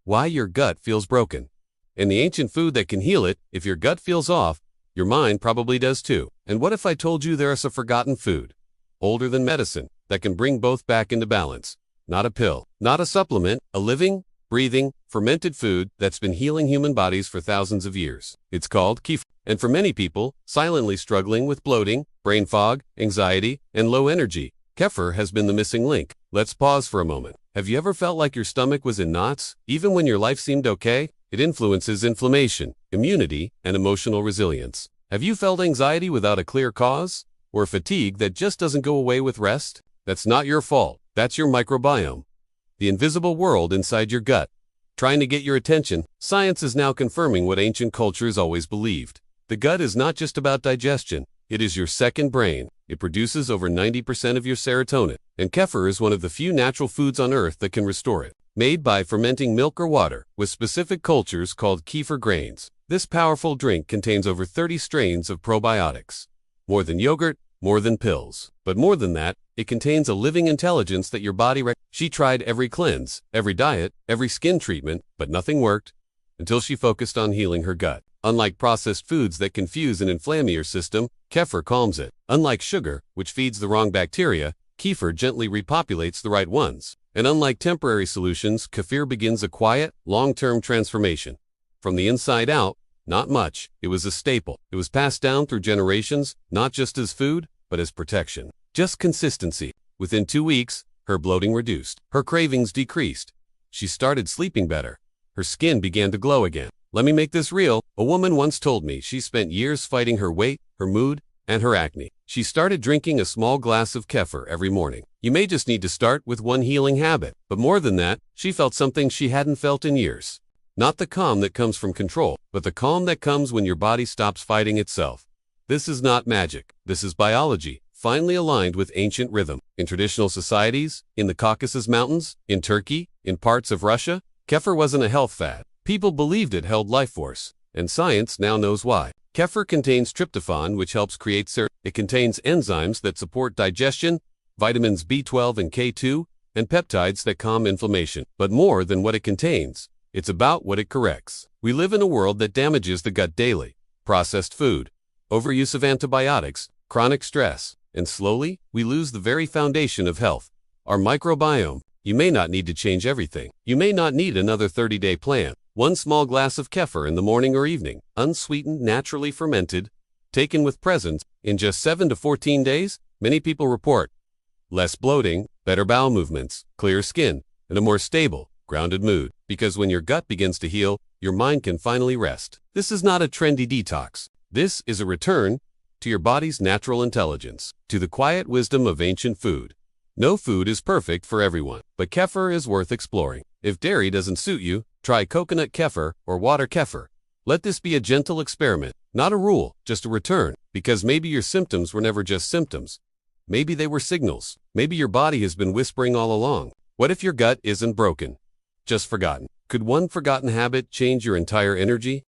Why your gut feels broken. And the ancient food that can heal it. If your gut feels off, your mind probably does too. And what if I told you there is a forgotten food, older than medicine, that can bring both back into balance? Not a pill, not a supplement, a living, breathing, fermented food that's been healing human bodies for thousands of years. It's called kefir. And for many people, silently struggling with bloating, brain fog, anxiety, and low energy, kefir has been the missing link. Let's pause for a moment. Have you ever felt like your stomach was in knots, even when your life seemed okay? It influences inflammation, immunity, and emotional resilience. Have you felt anxiety without a clear cause? Or fatigue that just doesn't go away with rest? That's not your fault. That's your microbiome, the invisible world inside your gut, trying to get your attention. Science is now confirming what ancient cultures always believed. The gut is not just about digestion. It is your second brain. It produces over 90% of your serotonin, and kefir is one of the few natural foods on earth that can restore it. Made by fermenting milk or water with specific cultures called kefir grains, this powerful drink contains over 30 strains of probiotics. More than yogurt, more than pills. But more than that, it contains a living intelligence that your body She tried every cleanse, every diet, every skin treatment, but nothing worked until she focused on healing her gut. Unlike processed foods that confuse and inflame your system, kefir calms it. Unlike sugar, which feeds the wrong bacteria, kefir gently repopulates the right ones. And unlike temporary solutions, kefir begins a quiet, long-term transformation. From the inside out, not much. It was a staple. It was passed down through generations, not just as food, but as protection. Just consistency. Within 2 weeks, her bloating reduced. Her cravings decreased. She started sleeping better. Her skin began to glow again. Let me make this real. A woman once told me she spent years fighting her weight, her mood, and her acne. She started drinking a small glass of kefir every morning. You may just need to start with one healing habit. But more than that, she felt something she hadn't felt in years. Not the calm that comes from control, but the calm that comes when your body stops fighting itself. This is not magic. This is biology, finely aligned with ancient rhythm. In traditional societies, in the Caucasus Mountains, in Turkey, in parts of Russia, kefir wasn't a health fad. People believed it held life force, and science now knows why. Kefir contains tryptophan, which helps create serotonin. It contains enzymes that support digestion, vitamins B12 and K2, and peptides that calm inflammation. But more than what it contains, it's about what it corrects. We live in a world that damages the gut daily. Processed food, overuse of antibiotics, chronic stress, and slowly, we lose the very foundation of health, our microbiome. You may not need to change everything. You may not need another 30-day plan. One small glass of kefir in the morning or evening, unsweetened, naturally fermented, taken with presence. In just 7 to 14 days, many people report less bloating, better bowel movements, clearer skin, and a more stable, grounded mood. Because when your gut begins to heal, your mind can finally rest. This is not a trendy detox. This is a return to your body's natural intelligence, to the quiet wisdom of ancient food. No food is perfect for everyone, but kefir is worth exploring. If dairy doesn't suit you, try coconut kefir or water kefir. Let this be a gentle experiment, not a rule, just a return, because maybe your symptoms were never just symptoms. Maybe they were signals. Maybe your body has been whispering all along. What if your gut isn't broken? Just forgotten. Could one forgotten habit change your entire energy?